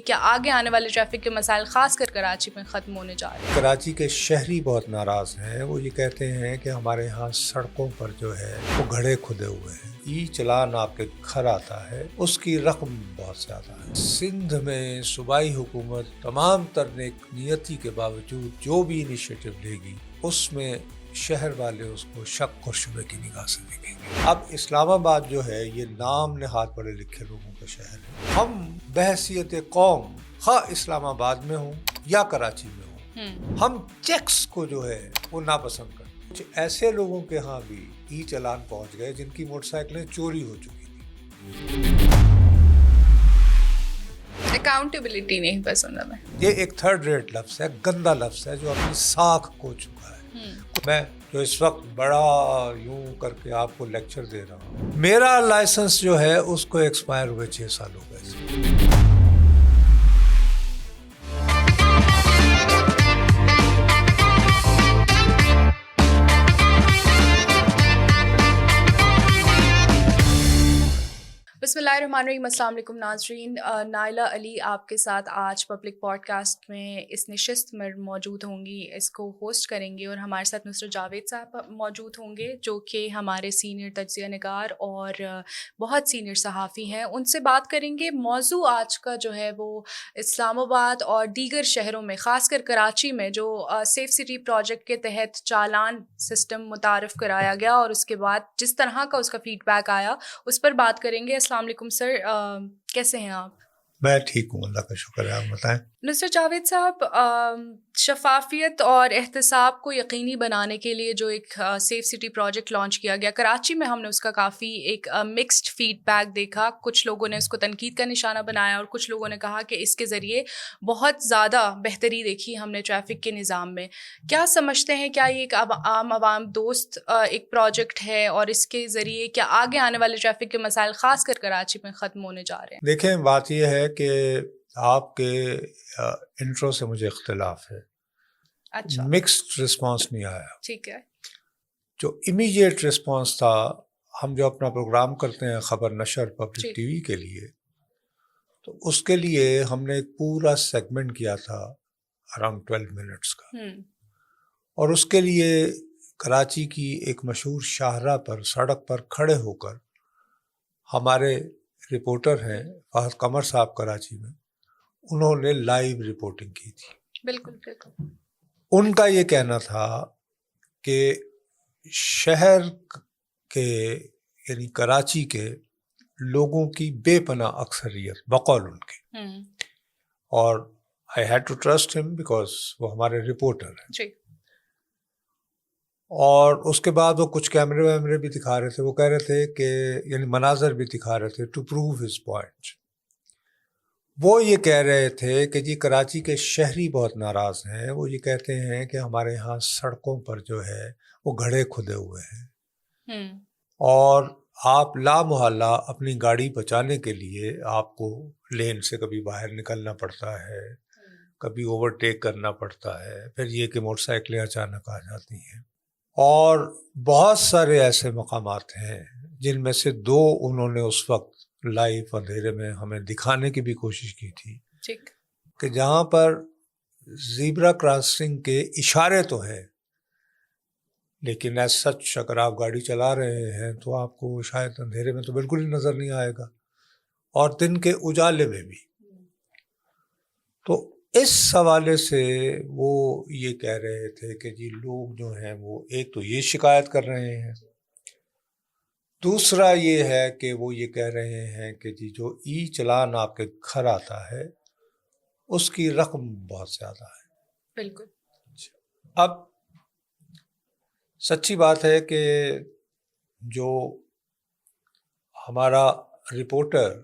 کیا آگے آنے والے ٹریفک کے مسائل خاص کر کراچی میں ختم ہونے جا رہے ہیں؟ کراچی کے شہری بہت ناراض ہیں. وہ یہ کہتے ہیں کہ ہمارے ہاں سڑکوں پر جو ہے وہ گڑھے کھدے ہوئے ہیں. ای چلان آپ کے گھر آتا ہے، اس کی رقم بہت زیادہ ہے. سندھ میں صوبائی حکومت تمام تر نیک نیتی کے باوجود جو بھی انیشیٹو لے گی اس میں شہر والے اس کو شک اور شبہ کی نگاہ سے دیکھیں گے. اب اسلام آباد جو ہے یہ نام نہاد پڑھے لکھے لوگوں کا شہر ہے. ہم بحیثیت قوم خواہ اسلام آباد میں ہوں یا کراچی میں ہوں، ہم چیکس کو جو ہے وہ ناپسند کرتے ہیں. کچھ ایسے لوگوں کے ہاں بھی ای چلان پہنچ گئے جن کی موٹر سائیکلیں چوری ہو چکی تھی. اکاؤنٹیبلٹی نہیں پسند ہمیں. یہ ایک تھرڈ ریٹ لفظ ہے، گندا لفظ ہے جو اپنی ساکھ کھو چکا ہے. میں جو اس وقت بڑا یوں کر کے آپ کو لیکچر دے رہا ہوں، میرا لائسنس جو ہے اس کو ایکسپائر ہوئے 6 سال ہو گئے. بسم اللہ الرحمن الرحیم. السلام علیکم ناظرین. نائلہ علی آپ کے ساتھ آج پبلک پوڈ کاسٹ میں اس نشست میں موجود ہوں گی، اس کو ہوسٹ کریں گے، اور ہمارے ساتھ نصرت جاوید صاحب موجود ہوں گے جو کہ ہمارے سینئر تجزیہ نگار اور بہت سینئر صحافی ہیں. ان سے بات کریں گے. موضوع آج کا جو ہے وہ اسلام آباد اور دیگر شہروں میں، خاص کر کراچی میں جو سیف سٹی پروجیکٹ کے تحت چالان سسٹم متعارف کرایا گیا اور اس کے بعد جس طرح کا اس کا فیڈ بیک آیا اس پر بات کریں گے. السلام علیکم سر، کیسے ہیں آپ؟ میں ٹھیک ہوں، اللہ کا شکر ہے. آپ بتائیں. نصرت جاوید صاحب، شفافیت اور احتساب کو یقینی بنانے کے لیے جو ایک سیف سٹی پروجیکٹ لانچ کیا گیا کراچی میں، ہم نے اس کا کافی ایک مکسڈ فیڈ بیک دیکھا. کچھ لوگوں نے اس کو تنقید کا نشانہ بنایا اور کچھ لوگوں نے کہا کہ اس کے ذریعے بہت زیادہ بہتری دیکھی ہم نے ٹریفک کے نظام میں. کیا سمجھتے ہیں، کیا یہ ایک عام عوام دوست ایک پروجیکٹ ہے اور اس کے ذریعے کیا آگے آنے والے ٹریفک کے مسائل خاص کر کراچی میں ختم ہونے جا رہے ہیں؟ دیکھیں، بات یہ ہے کہ آپ کے انٹرو سے مجھے اختلاف ہے. اچھا، مکسڈ رسپانس نہیں آیا. ٹھیک ہے. جو امیجیٹ رسپانس تھا، ہم جو اپنا پروگرام کرتے ہیں خبر نشر پبلک ٹی وی کے لیے، تو اس کے لیے ہم نے ایک پورا سیگمنٹ کیا تھا اراؤنڈ 12 منٹس کا. اور اس کے لیے کراچی کی ایک مشہور شاہراہ پر سڑک پر کھڑے ہو کر ہمارے رپورٹر ہیں فہد قمر صاحب کراچی میں، انہوں نے لائیو رپورٹنگ کی تھی. بالکل بالکل. ان کا یہ کہنا تھا کہ شہر کے یعنی کراچی کے لوگوں کی بے پناہ اکثریت بقول ان کے، اور آئی ہیڈ ٹو ٹرسٹ ہم بیکاز وہ ہمارے رپورٹر ہیں. جی. اور اس کے بعد وہ کچھ کیمرے ویمرے بھی دکھا رہے تھے. وہ کہہ رہے تھے کہ یعنی مناظر بھی دکھا رہے تھے ٹو پروو ہز پوائنٹ. وہ یہ کہہ رہے تھے کہ جی کراچی کے شہری بہت ناراض ہیں. وہ یہ کہتے ہیں کہ ہمارے ہاں سڑکوں پر جو ہے وہ گڑھے کھدے ہوئے ہیں، اور آپ لا محالہ اپنی گاڑی بچانے کے لیے آپ کو لین سے کبھی باہر نکلنا پڑتا ہے، کبھی اوورٹیک کرنا پڑتا ہے، پھر یہ کہ موٹر سائیکلیں اچانک آ جاتی ہیں. اور بہت سارے ایسے مقامات ہیں جن میں سے 2 انہوں نے اس وقت لائیو اندھیرے میں ہمیں دکھانے کی بھی کوشش کی تھی کہ جہاں پر زیبرا کراسنگ کے اشارے تو ہیں لیکن ایز سچ اگر آپ گاڑی چلا رہے ہیں تو آپ کو شاید اندھیرے میں تو بالکل ہی نظر نہیں آئے گا، اور دن کے اجالے میں بھی. تو اس حوالے سے وہ یہ کہہ رہے تھے کہ جی لوگ جو ہیں وہ ایک تو یہ شکایت کر رہے ہیں، دوسرا یہ ہے کہ وہ یہ کہہ رہے ہیں کہ جی جو ای چلان آپ کے گھر آتا ہے اس کی رقم بہت زیادہ ہے. بالکل. اب سچی بات ہے کہ جو ہمارا رپورٹر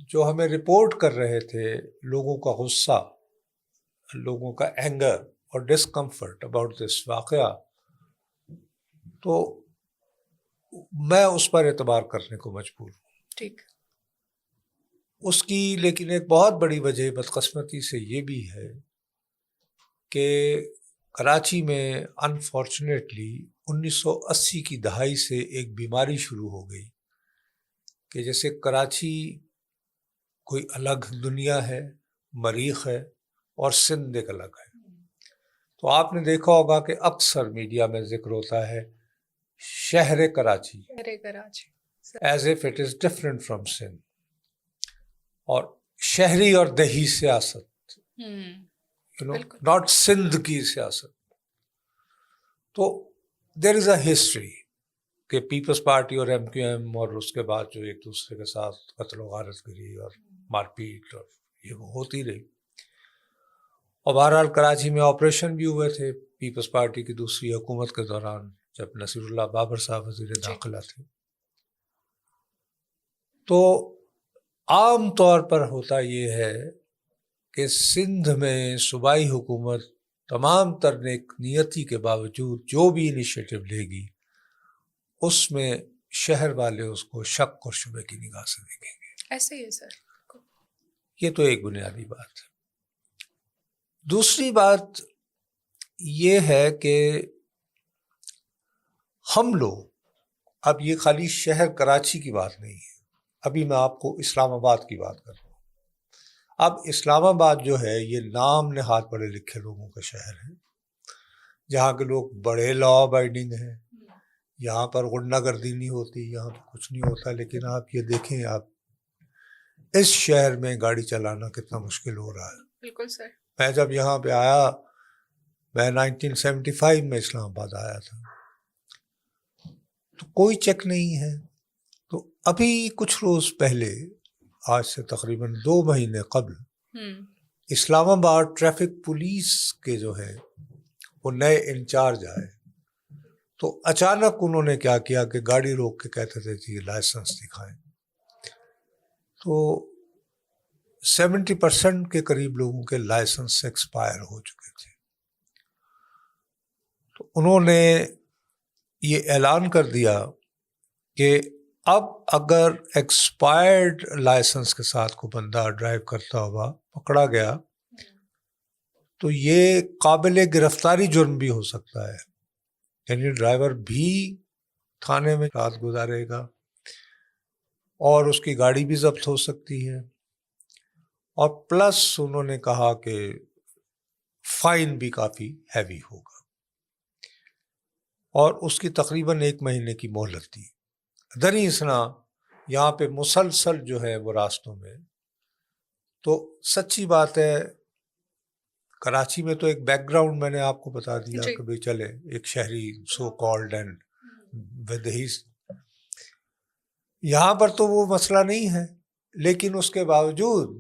جو ہمیں رپورٹ کر رہے تھے، لوگوں کا غصہ، لوگوں کا اینگر اور ڈسکمفرٹ اباؤٹ دس واقعہ، تو میں اس پر اعتبار کرنے کو مجبور ہوں. ٹھیک. اس کی لیکن ایک بہت بڑی وجہ بدقسمتی سے یہ بھی ہے کہ کراچی میں انفارچونیٹلی 1980 کی دہائی سے ایک بیماری شروع ہو گئی کہ جیسے کراچی کوئی الگ دنیا ہے، مریخ ہے، اور سندھ ایک الگ ہے. تو آپ نے دیکھا ہوگا کہ اکثر میڈیا میں ذکر ہوتا ہے شہر Karachi as if it is different from Sindh, اور شہری اور دیہی سیاست، ناٹ سندھ کی سیاست. تو دیر از اے ہسٹری کہ پیپلز پارٹی اور ایم کیو ایم اور اس کے بعد جو ایک دوسرے کے ساتھ قتل و غارت گری اور مار پیٹ اور یہ وہ ہوتی رہی. اور بہرحال کراچی میں آپریشن بھی ہوئے تھے پیپلز پارٹی کی دوسری حکومت کے دوران، جب نصیر اللہ بابر صاحب وزیر داخلہ تھے. تو عام طور پر ہوتا یہ ہے کہ سندھ میں صوبائی حکومت تمام تر نیک نیتی کے باوجود جو بھی انیشیٹو لے گی اس میں شہر والے اس کو شک اور شبہ کی نگاہ سے دیکھیں گے. ایسے ہی ہے سر. یہ تو ایک بنیادی بات ہے. دوسری بات یہ ہے کہ ہم لوگ، اب یہ خالی شہر کراچی کی بات نہیں ہے، ابھی میں آپ کو اسلام آباد کی بات کر رہا ہوں. اب اسلام آباد جو ہے یہ نام نہاد پڑھے لکھے لوگوں کا شہر ہے، جہاں کے لوگ بڑے لا ابائڈنگ ہیں، یہاں پر غنڈہ گردی نہیں ہوتی، یہاں تو کچھ نہیں ہوتا. لیکن آپ یہ دیکھیں، آپ اس شہر میں گاڑی چلانا کتنا مشکل ہو رہا ہے. بالکل سر. میں جب یہاں پہ آیا، میں 1975 میں اسلام آباد آیا تھا، تو کوئی چیک نہیں ہے. تو ابھی کچھ روز پہلے، آج سے تقریباً 2 مہینے قبل، اسلام آباد ٹریفک پولیس کے جو ہے وہ نئے انچارج آئے. تو اچانک انہوں نے کیا کیا کہ گاڑی روک کے کہتے تھے جی لائسنس دکھائیں. تو 70% کے قریب لوگوں کے لائسنس ایکسپائر ہو چکے تھے. تو انہوں نے یہ اعلان کر دیا کہ اب اگر ایکسپائرڈ لائسنس کے ساتھ کوئی بندہ ڈرائیو کرتا ہوا پکڑا گیا تو یہ قابل گرفتاری جرم بھی ہو سکتا ہے. یعنی ڈرائیور بھی تھانے میں رات گزارے گا اور اس کی گاڑی بھی ضبط ہو سکتی ہے، اور پلس انہوں نے کہا کہ فائن بھی کافی ہیوی ہوگا، اور اس کی تقریباً 1 مہینے کی مہلت دی. دنی اسنا یہاں پہ مسلسل جو ہے وہ راستوں میں. تو سچی بات ہے، کراچی میں تو ایک بیک گراؤنڈ میں نے آپ کو بتا دیا کہ بھئی چلے ایک شہری سو کالڈ اینڈ ودہی، یہاں پر تو وہ مسئلہ نہیں ہے. لیکن اس کے باوجود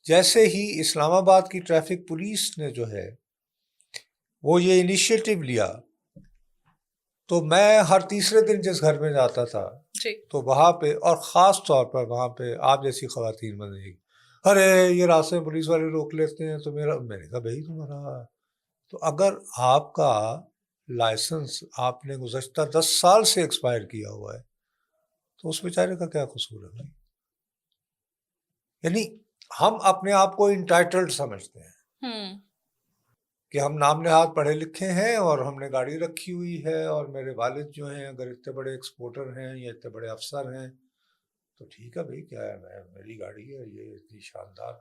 جیسے ہی اسلام آباد کی ٹریفک پولیس نے جو ہے وہ یہ انیشیٹو لیا، تو میں ہر تیسرے دن جس گھر میں جاتا تھا تو وہاں پہ، اور خاص طور پر وہاں پہ آپ جیسی خواتین بنے گی، ارے یہ راستے میں پولیس والے روک لیتے ہیں. تو میں نے کہا بھائی تمہارا، تو اگر آپ کا لائسنس آپ نے گزشتہ 10 سال سے ایکسپائر کیا ہوا ہے تو اس بیچارے کا کیا قصور ہے بھائی؟ یعنی ہم اپنے آپ کو انٹائٹلڈ سمجھتے ہیں کہ ہم نام نہاد پڑھے لکھے ہیں اور ہم نے گاڑی رکھی ہوئی ہے، اور میرے والد جو ہیں اگر اتنے بڑے ایکسپورٹر ہیں یا اتنے بڑے افسر ہیں تو ٹھیک ہے بھائی، کیا ہے، میری گاڑی ہے یہ اتنی شاندار،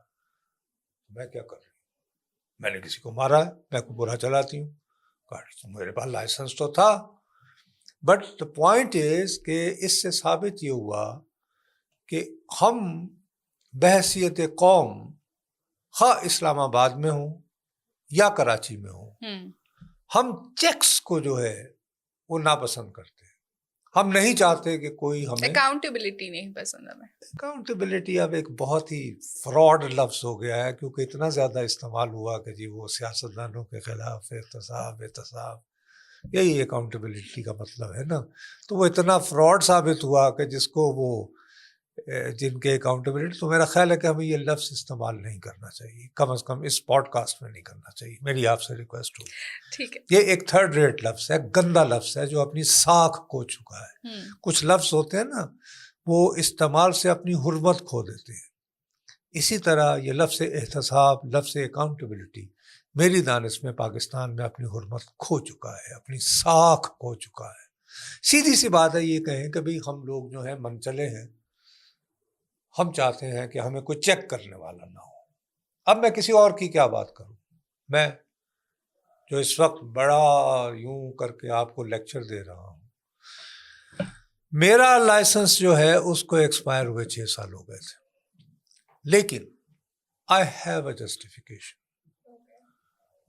میں کیا کر رہی ہوں؟ میں نے کسی کو مارا ہے؟ میں کو برا چلاتی ہوں؟ گاڑی تو میرے پاس لائسنس تو تھا. بٹ دا پوائنٹ از کہ اس سے ثابت یہ ہوا کہ ہم بحیثیت قوم، خواہ اسلام آباد میں ہوں یا کراچی میں ہوں، ہم چیکس کو جو ہے وہ ناپسند کرتے ہیں. ہم نہیں چاہتے کہ کوئی ہمیں اکاؤنٹیبلٹی نہیں پسند ہمیں. اکاؤنٹیبلٹی اب ایک بہت ہی فراڈ لفظ ہو گیا ہے، کیونکہ اتنا زیادہ استعمال ہوا کہ جی وہ سیاستدانوں کے خلاف احتساب، یہی اکاؤنٹیبلٹی کا مطلب ہے نا. تو وہ اتنا فراڈ ثابت ہوا کہ جس کو وہ جن کے اکاؤنٹیبلٹی، تو میرا خیال ہے کہ ہمیں یہ لفظ استعمال نہیں کرنا چاہیے، کم از کم اس پوڈ کاسٹ میں نہیں کرنا چاہیے. میری آپ سے ریکویسٹ ہوگی. ٹھیک ہے. یہ ایک تھرڈ ریٹ لفظ ہے، گندا لفظ ہے جو اپنی ساکھ کھو چکا ہے. کچھ لفظ ہوتے ہیں نا وہ استعمال سے اپنی حرمت کھو دیتے ہیں. اسی طرح یہ لفظ احتساب، لفظ اکاؤنٹیبلٹی میری دانش میں پاکستان میں اپنی حرمت کھو چکا ہے، اپنی ساکھ کھو چکا ہے. سیدھی سی بات ہے، یہ کہیں کہ بھئی ہم لوگ جو ہیں من چلے ہیں، ہم چاہتے ہیں کہ ہمیں کوئی چیک کرنے والا نہ ہو. اب میں کسی اور کی کیا بات کروں. میں جو اس وقت بڑا یوں کر کے آپ کو لیکچر دے رہا ہوں, میرا لائسنس جو ہے اس کو ایکسپائر ہوئے 6 سال ہو گئے تھے, لیکن آئی ہیو اے جسٹیفیکیشن.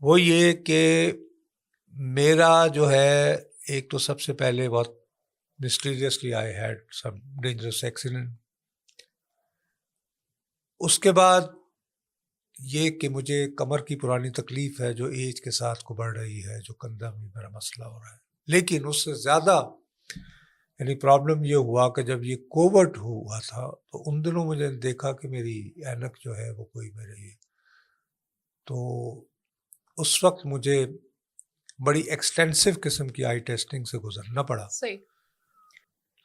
وہ یہ کہ میرا جو ہے ایک تو سب سے پہلے بہت mysteriously I had some dangerous accident. اس کے بعد یہ کہ مجھے کمر کی پرانی تکلیف ہے جو ایج کے ساتھ کو بڑھ رہی ہے, جو کندھا میں میرا مسئلہ ہو رہا ہے. لیکن اس سے زیادہ یعنی پرابلم یہ ہوا کہ جب یہ کووڈ ہوا تھا تو ان دنوں مجھے دیکھا کہ میری اینک جو ہے وہ کوئی میرے یہ, تو اس وقت مجھے بڑی ایکسٹینسو قسم کی آئی ٹیسٹنگ سے گزرنا پڑا. صحیح.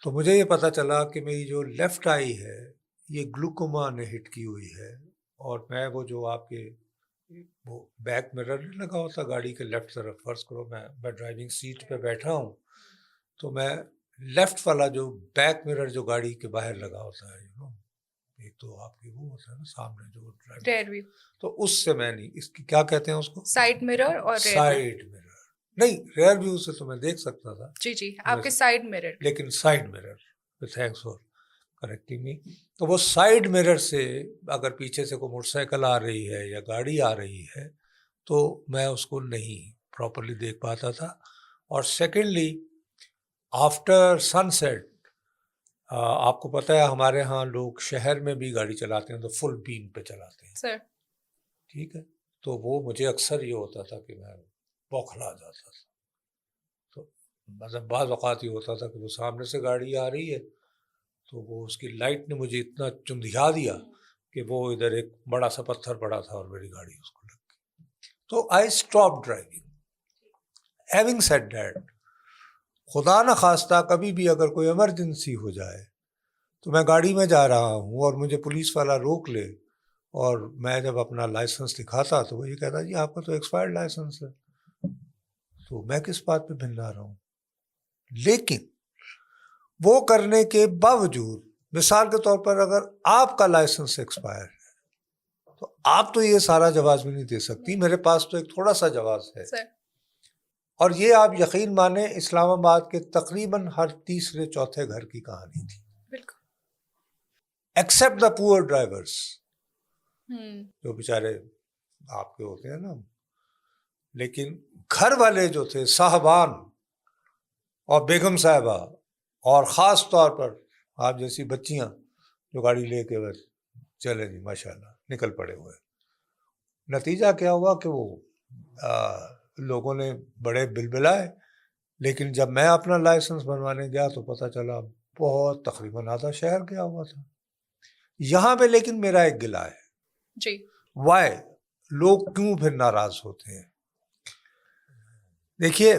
تو مجھے یہ پتہ چلا کہ میری جو لیفٹ آئی ہے یہ گلوکوما نے ہٹ کی ہوئی ہے, اور میں وہ جو آپ کے وہ بیک مرر نہیں لگا ہوتا گاڑی کے لیفٹ طرف, فرض کرو میں ڈرائیونگ سیٹ پہ بیٹھا ہوں تو میں لیفٹ والا جو بیک مرر جو گاڑی کے باہر لگا ہوتا ہے ایک تو آپ کی وہ ہوتا ہے نا سامنے جو ریئر ویو, تو اس سے میں نہیں, اس کی کیا کہتے ہیں اس کو, سائڈ مرر اور سائڈ مرر نہیں, ریئر ویو سے تو میں دیکھ سکتا تھا. جی آپ کے سائڈ مرر, لیکن side mirror, thanks for correcting me. تو وہ سائڈ مرر سے اگر پیچھے سے کوئی موٹر سائیکل آ رہی ہے یا گاڑی آ رہی ہے تو میں اس کو نہیں پراپرلی دیکھ پاتا تھا. اور سیکنڈلی آفٹر سن سیٹ, آپ کو پتہ ہے ہمارے ہاں لوگ شہر میں بھی گاڑی چلاتے ہیں تو فل بیم پہ چلاتے ہیں سر, ٹھیک ہے, تو وہ مجھے اکثر یہ ہوتا تھا کہ میں بوکھلا جاتا تھا. تو مطلب بعض اوقات یہ ہوتا تھا کہ وہ سامنے سے گاڑی آ رہی ہے تو وہ اس کی لائٹ نے مجھے اتنا چندھیا دیا کہ وہ ادھر ایک بڑا سا پتھر پڑا تھا اور میری گاڑی اس کو لگ گئی. تو I stop driving. Having said that, خدا نہ خواستہ کبھی بھی اگر کوئی ایمرجنسی ہو جائے تو میں گاڑی میں جا رہا ہوں اور مجھے پولیس والا روک لے, اور میں جب اپنا لائسنس دکھاتا تو وہ یہ کہتا جی آپ کا تو ایکسپائرڈ لائسنس ہے, تو میں کس بات پہ بھننا رہا ہوں. لیکن وہ کرنے کے باوجود مثال کے طور پر اگر آپ کا لائسنس ایکسپائر ہے تو آپ تو یہ سارا جواز بھی نہیں دے سکتی, میرے پاس تو ایک تھوڑا سا جواز ہے. اور یہ آپ یقین مانیں اسلام آباد کے تقریباً ہر تیسرے چوتھے گھر کی کہانی تھی, بالکل, ایکسیپٹ دا پور ڈرائیورس جو بیچارے آپ کے ہوتے ہیں نا. لیکن گھر والے جو تھے صاحبان اور بیگم صاحبہ اور خاص طور پر آپ جیسی بچیاں جو گاڑی لے کے بس چلے جی ماشاءاللہ نکل پڑے ہوئے. نتیجہ کیا ہوا کہ وہ لوگوں نے بڑے بلبلائے, لیکن جب میں اپنا لائسنس بنوانے گیا تو پتہ چلا بہت تقریباً آدھا شہر گیا ہوا تھا. یہاں پہ لیکن میرا ایک گلہ ہے جی, وائی لوگ کیوں پھر ناراض ہوتے ہیں. دیکھیے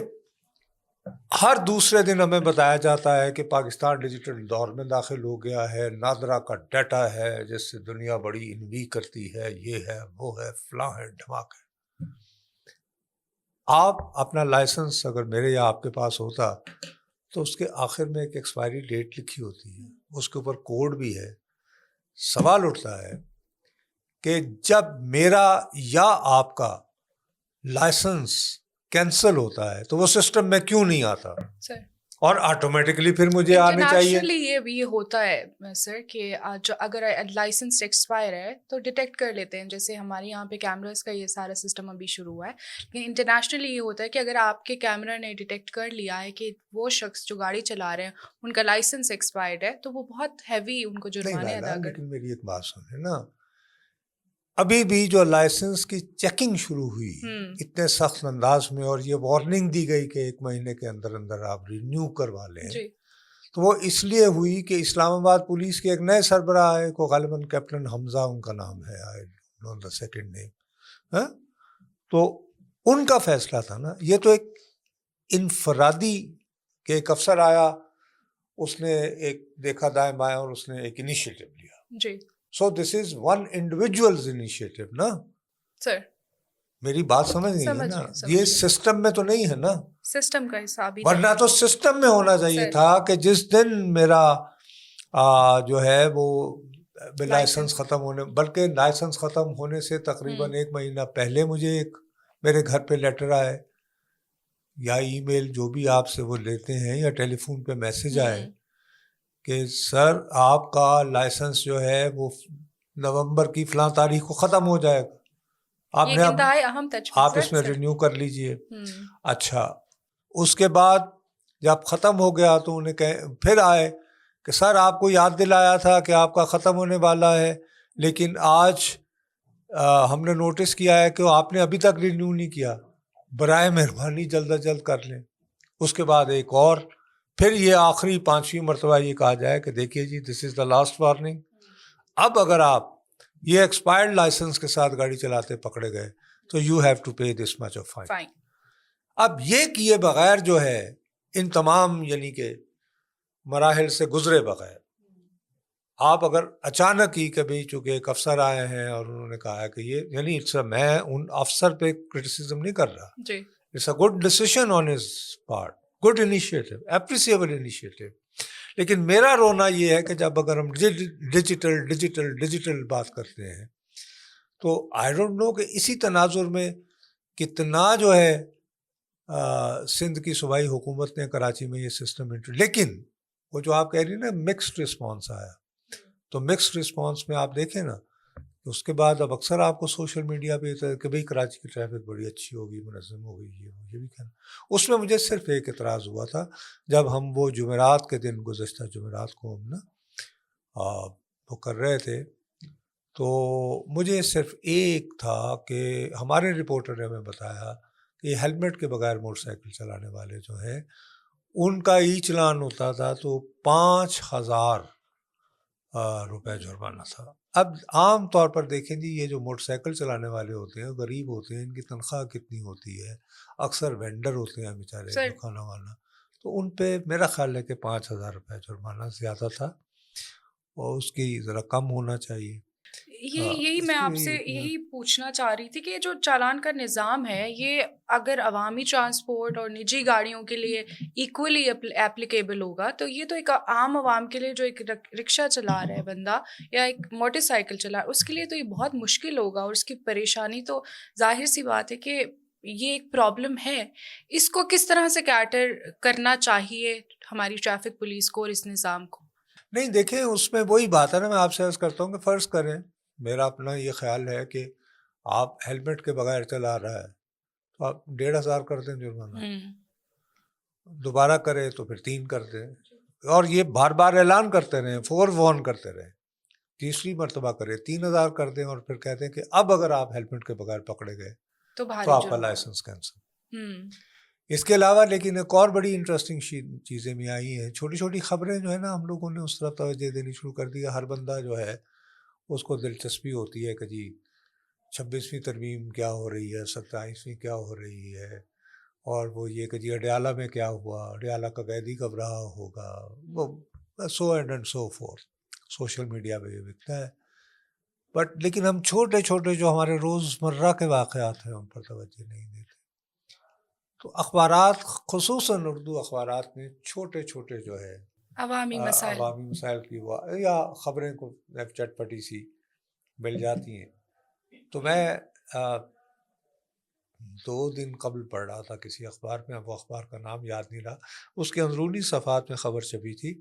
ہر دوسرے دن ہمیں بتایا جاتا ہے کہ پاکستان ڈیجیٹل دور میں داخل ہو گیا ہے, نادرا کا ڈیٹا ہے جس سے دنیا بڑی انوی کرتی ہے, یہ ہے وہ ہے فلاں ہے ڈھماک ہے. آپ اپنا لائسنس اگر میرے یا آپ کے پاس ہوتا تو اس کے آخر میں ایک ایکسپائری ڈیٹ لکھی ہوتی ہے, اس کے اوپر کوڈ بھی ہے. سوال اٹھتا ہے کہ جب میرا یا آپ کا لائسنس کینسل ہوتا ہے تو وہ سسٹم میں کیوں نہیں آتا سر, اور آٹومیٹکلی پھر مجھے آنے چاہیے. انٹرنیشنلی یہ بھی ہوتا ہے سر کہ جو اگر لائسنس ایکسپائر ہے تو ڈیٹیکٹ کر لیتے ہیں, جیسے ہمارے یہاں پہ کیمراز کا یہ سارا سسٹم ابھی شروع ہوا ہے. لیکن انٹرنیشنلی یہ ہوتا ہے کہ اگر آپ کے کیمرا نے ڈیٹیکٹ کر لیا ہے کہ وہ شخص جو گاڑی چلا رہے ہیں ان کا لائسنس ایکسپائرڈ ہے تو وہ بہت ہیوی ان کو جرمانے ادا کر. لیکن میری ایک بات سنیں نا, ابھی بھی جو لائسنس کی چیکنگ شروع ہوئی اتنے سخت انداز میں, اور یہ وارننگ دی گئی کہ 1 مہینے کے اندر اندر آپ رینیو کروا لیں, تو وہ اس لیے ہوئی کہ اسلام آباد پولیس کے ایک نئے سربراہ ہے کو غالباً کیپٹن حمزہ ان کا نام ہے, آئی نو دا سیکنڈ نیم, تو ان کا فیصلہ تھا نا. یہ تو ایک انفرادی کہ ایک افسر آیا, اس نے ایک دیکھا دائیں بائیں اور اس نے ایک انیشیٹو لیا. جی, سو دس از ون انڈیویجولز انیشیٹو نا سر, میری بات سمجھ گئی ہے نا, یہ سسٹم میں تو نہیں ہے نا, سسٹم کا حساب ہی, ورنہ تو سسٹم میں ہونا چاہیے تھا کہ جس دن میرا جو ہے وہ لائسنس ختم ہونے، بلکہ لائسنس ختم ہونے سے تقریباً 1 مہینہ پہلے مجھے ایک میرے گھر پہ لیٹر آئے یا ای میل جو بھی آپ سے وہ لیتے ہیں یا ٹیلی فون پہ میسج آئے کہ سر آپ کا لائسنس جو ہے وہ نومبر کی فلاں تاریخ کو ختم ہو جائے گا، آپ نے آپ اس میں رینیو کر لیجئے۔ اچھا، اس کے بعد جب ختم ہو گیا تو انہیں پھر آئے کہ سر آپ کو یاد دلایا تھا کہ آپ کا ختم ہونے والا ہے، لیکن آج ہم نے نوٹس کیا ہے کہ آپ نے ابھی تک رینیو نہیں کیا، برائے مہربانی جلد از جلد کر لیں۔ اس کے بعد ایک اور، پھر یہ آخری 5ویں مرتبہ یہ کہا جائے کہ دیکھیے جی دس از دا لاسٹ وارننگ، اب اگر آپ یہ ایکسپائرڈ لائسنس کے ساتھ گاڑی چلاتے پکڑے گئے تو you have to pay this much of fine. اب یہ کیے بغیر جو ہے ان تمام یعنی کہ مراحل سے گزرے بغیر آپ اگر اچانک ہی کبھی، چونکہ ایک افسر آئے ہیں اور انہوں نے کہا کہ یہ یعنی میں ان افسر پہ کرٹیسزم نہیں کر رہا، it's a good decision on his part, good initiative, appreciable initiative, لیکن میرا رونا یہ ہے کہ جب اگر ہم ڈیجیٹل بات کرتے ہیں تو آئی ڈونٹ نو کہ اسی تناظر میں کتنا جو ہے سندھ کی صوبائی حکومت نے کراچی میں یہ سسٹم لیکن وہ جو آپ کہہ رہی ہیں نا مکسڈ رسپانس آیا، تو مکسڈ رسپانس میں آپ دیکھیں نا اس کے بعد اب اکثر آپ کو سوشل میڈیا پہ کہ بھئی کراچی کی ٹریفک بڑی اچھی ہوگی، منظم ہوگی، یہ بھی کہنا۔ اس میں مجھے صرف ایک اعتراض ہوا تھا جب ہم وہ جمعرات کے دن، گزشتہ جمعرات کو ہم نا وہ کر رہے تھے، تو مجھے صرف ایک تھا کہ ہمارے رپورٹر نے ہمیں بتایا کہ ہیلمٹ کے بغیر موٹر سائیکل چلانے والے جو ہیں ان کا ای چلان ہوتا تھا تو 5,000 روپے جرمانہ تھا۔ اب عام طور پر دیکھیں جی یہ جو موٹر سائیکل چلانے والے ہوتے ہیں غریب ہوتے ہیں، ان کی تنخواہ کتنی ہوتی ہے، اکثر وینڈر ہوتے ہیں بیچارے کھانا وانا، تو ان پہ میرا خیال ہے کہ 5,000 روپے جرمانہ زیادہ تھا اور اس کی ذرا کم ہونا چاہیے۔ یہی میں آپ سے یہی پوچھنا چاہ رہی تھی کہ جو چالان کا نظام ہے یہ اگر عوامی ٹرانسپورٹ اور نجی گاڑیوں کے لیے ایکولی اپلیکیبل ہوگا تو یہ تو ایک عام عوام کے لیے جو ایک رکشہ چلا رہا ہے بندہ یا ایک موٹر سائیکل چلا رہا ہے اس کے لیے تو یہ بہت مشکل ہوگا، اور اس کی پریشانی تو ظاہر سی بات ہے کہ یہ ایک پرابلم ہے۔ اس کو کس طرح سے کیٹر کرنا چاہیے ہماری ٹریفک پولیس کو اور اس نظام کو؟ نہیں دیکھیں اس میں وہی بات ہے نا، میں آپ سے عرض کرتا ہوں کہ فرض کریں میرا اپنا یہ خیال ہے کہ آپ ہیلمٹ کے بغیر چلا رہا ہے تو آپ 1,500 کر دیں جرمانہ، دوبارہ کرے تو پھر 3 کر دیں، اور یہ بار بار اعلان کرتے رہیں، فور وارن کرتے رہیں، تیسری مرتبہ کرے 3,000 کر دیں اور پھر کہتے ہیں کہ اب اگر آپ ہیلمٹ کے بغیر پکڑے گئے تو آپ کا لائسنس کینسل۔ اس کے علاوہ لیکن ایک اور بڑی انٹرسٹنگ چیزیں بھی آئی ہیں، چھوٹی چھوٹی خبریں جو ہے نا ہم لوگوں نے اس طرف توجہ دینی شروع کر دی ہے۔ ہر بندہ جو ہے اس کو دلچسپی ہوتی ہے کہ جی 26ویں ترمیم کیا ہو رہی ہے، 27ویں کیا ہو رہی ہے، اور وہ یہ کہ جی اڈیالہ میں کیا ہوا، اڈیالہ کا قیدی کب رہا ہوگا، وہ so and so forth social media پہ یہ بکتا ہے۔ بٹ لیکن ہم چھوٹے چھوٹے جو ہمارے روزمرہ کے واقعات ہیں ان پر توجہ نہیں دیتے۔ تو اخبارات خصوصاً اردو اخبارات میں چھوٹے چھوٹے جو ہے عوامی مسائل کی یا خبریں کو چٹ پٹی سی مل جاتی ہیں۔ تو میں 2 دن قبل پڑھ رہا تھا کسی اخبار میں، اب وہ اخبار کا نام یاد نہیں رہا، اس کے اندرونی صفحات میں خبر چھپی تھی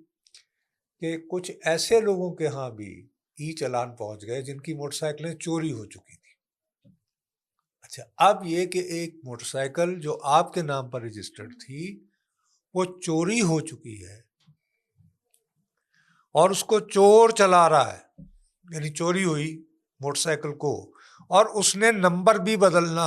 کہ کچھ ایسے لوگوں کے ہاں بھی ای چلان پہنچ گئے جن کی موٹر سائیکلیں چوری ہو چکی تھی۔ اچھا، اب یہ کہ ایک موٹر سائیکل جو آپ کے نام پر رجسٹرڈ تھی وہ چوری ہو چکی ہے اور اس کو چور چلا رہا ہے، یعنی چوری ہوئی موٹر سائیکل کو، اور اس نے نمبر بھی بدلنا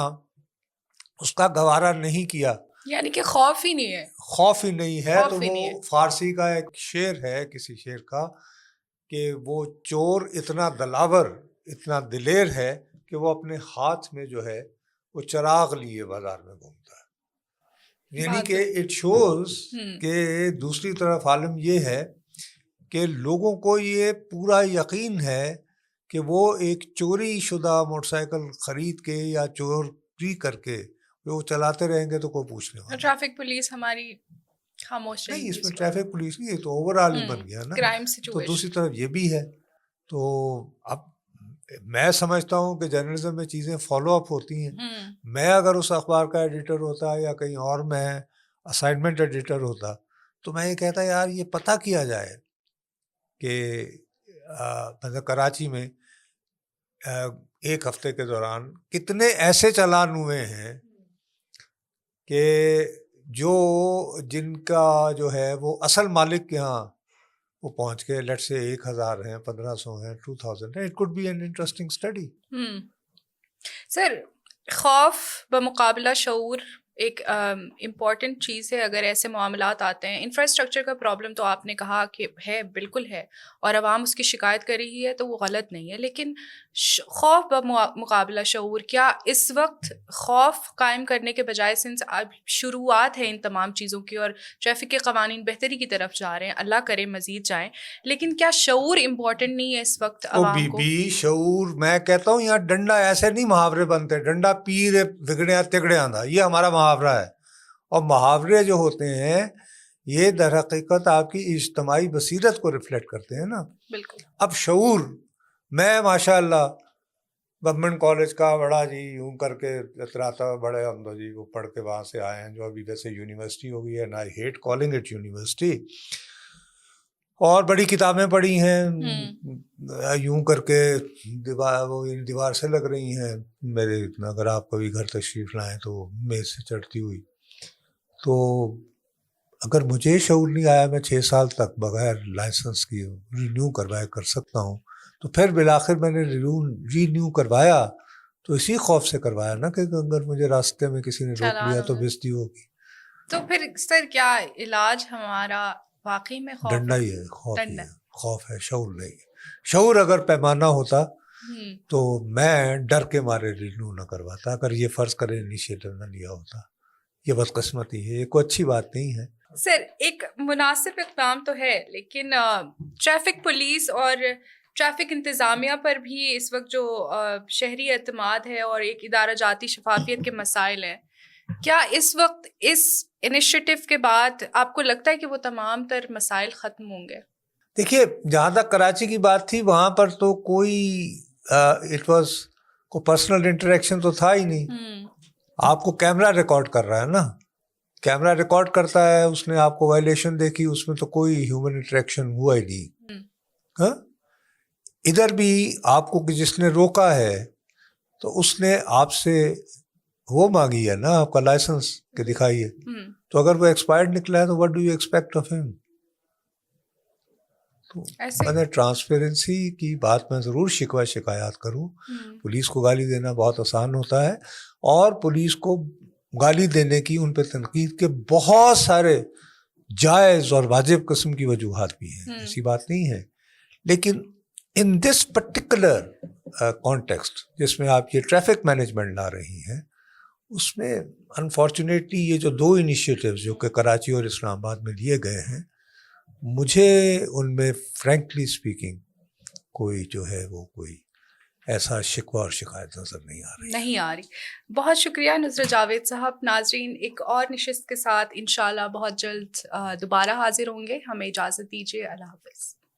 اس کا گوارا نہیں کیا، یعنی کہ خوف ہی نہیں ہے، خوف ہی نہیں ہے۔ تو وہ فارسی کا ایک شعر ہے کسی شعر کا کہ وہ چور اتنا دلاور، اتنا دلیر ہے کہ وہ اپنے ہاتھ میں جو ہے وہ چراغ لیے بازار میں گھومتا ہے۔ یعنی کہ اٹ شوز کہ دوسری طرف عالم یہ ہے کہ لوگوں کو یہ پورا یقین ہے کہ وہ ایک چوری شدہ موٹر سائیکل خرید کے یا چوری کر کے وہ چلاتے رہیں گے تو کوئی پوچھنے والا۔ ٹریفک پولیس ہماری خاموش نہیں، اس میں ٹریفک پولیس نہیں، یہ تو اوور آل ہی بن گیا نا۔ تو دوسری طرف یہ بھی ہے، تو اب میں سمجھتا ہوں کہ جرنلزم میں چیزیں فالو اپ ہوتی ہیں. میں اگر اس اخبار کا ایڈیٹر ہوتا یا کہیں اور میں اسائنمنٹ ایڈیٹر ہوتا تو میں یہ کہتا یار یہ پتہ کیا جائے کہ مطلب کراچی میں ایک ہفتے کے دوران کتنے ایسے چالان ہوئے ہیں کہ جن کا جو ہے وہ اصل مالک کے ہاں وہ پہنچ کے لیٹ سے 1000 ہیں, 1500 ہیں, 2000 ہیں. It could be an interesting study. Sir, خوف بمقابلہ شعور ایک امپورٹنٹ چیز ہے اگر ایسے معاملات آتے ہیں. انفراسٹرکچر کا پرابلم تو آپ نے کہا کہ ہے, بالکل ہے, اور عوام اس کی شکایت کر رہی ہے تو وہ غلط نہیں ہے, لیکن خوف بمقابلہ شعور, کیا اس وقت خوف قائم کرنے کے بجائے سنس شروعات ہے ان تمام چیزوں کی اور ٹریفک کے قوانین بہتری کی طرف جا رہے ہیں, اللہ کرے مزید جائیں, لیکن کیا شعور امپورٹنٹ نہیں ہے اس وقت عوام کو؟ شعور, میں کہتا ہوں یہاں ڈنڈا ایسے نہیں محاورے بنتے, ڈنڈا پیر بگڑیا تگڑے آندھا, یہ ہمارا محاورہ ہے. اور محاورے جو ہوتے ہیں یہ در حقیقت آپ کی اجتماعی بصیرت کو ریفلیکٹ کرتے ہیں نا. بالکل. اب شعور, میں ماشاء اللہ گورنمنٹ کالج کا بڑا جی یوں کر کے اتراتا بڑے ہم تو جی وہ پڑھ کے وہاں سے آئے ہیں جو ابھی ویسے یونیورسٹی ہو گئی ہے, and I hate calling it university, اور بڑی کتابیں پڑھی ہیں یوں کر کے دیوار سے لگ رہی ہیں میرے, اگر آپ کبھی گھر تشریف لائیں تو میز سے چڑھتی ہوئی. تو اگر مجھے شعور نہیں آیا میں 6 سال تک بغیر لائسنس کی رینیو کروائے کر سکتا ہوں, تو پھر بالآخر میں نے رینیو کروایا تو اسی خوف سے کروایا نا کہ اگر مجھے راستے میں کسی نے روک لیا تو بےزتی ہوگی. تو پھر سر کیا علاج ہمارا واقعی میں خوف؟ ڈنڈا ہی ہے, خوف ہی ہے, خوف ہے, شعور نہیں. شعور اگر پیمانہ ہوتا تو میں ڈر کے مارے رینیو نہ کرواتا, اگر یہ فرض کرے انیشیٹو نہ لیا ہوتا. یہ بدقسمتی ہے, یہ کوئی اچھی بات نہیں ہے. سر ایک مناسب اقدام تو ہے, لیکن ٹریفک پولیس اور ٹریفک انتظامیہ پر بھی اس وقت جو شہری اعتماد ہے اور ایک ادارہ جاتی شفافیت کے مسائل ہیں, کیا اس وقت اس انیشیٹو کے بعد آپ کو لگتا ہے کہ وہ تمام تر مسائل ختم ہوں گے؟ دیکھیے جہاں تک کراچی کی بات تھی وہاں پر تو کوئی اٹ واز کوئی پرسنل انٹریکشن تو تھا ہی نہیں. آپ کو کیمرہ ریکارڈ کر رہا ہے نا, کیمرہ ریکارڈ کرتا ہے, اس نے آپ کو وائلیشن دیکھی, اس میں تو کوئی ہیومن انٹریکشن ہوا ہی نہیں. ہاں, ادھر بھی آپ کو جس نے روکا ہے تو اس نے آپ سے وہ مانگی ہے نا, آپ کا لائسنس کہ دکھائیے, تو اگر وہ ایکسپائرڈ نکلا ہے تو what do you expect of him؟ تو میں ٹرانسپیرنسی کی بات میں ضرور شکایات کروں. پولیس کو گالی دینا بہت آسان ہوتا ہے, اور پولیس کو گالی دینے کی ان پہ تنقید کے بہت سارے جائز اور واجب قسم کی وجوہات بھی ہیں, ایسی بات نہیں ہے. لیکن ان دس پرٹیکولر کانٹیکسٹ جس میں آپ یہ ٹریفک مینجمنٹ لا رہی ہیں, اس میں انفارچونیٹلی یہ جو 2 انیشیٹیوز جو کہ کراچی اور اسلام آباد میں لیے گئے ہیں, مجھے ان میں فرینکلی اسپیکنگ کوئی جو ہے وہ کوئی ایسا شکوہ اور شکایت نظر نہیں آ رہی. بہت شکریہ نصرت جاوید صاحب. ناظرین, ایک اور نشست کے ساتھ انشاءاللہ بہت جلد دوبارہ حاضر ہوں گے. ہمیں اجازت دیجیے. اللہ حافظ.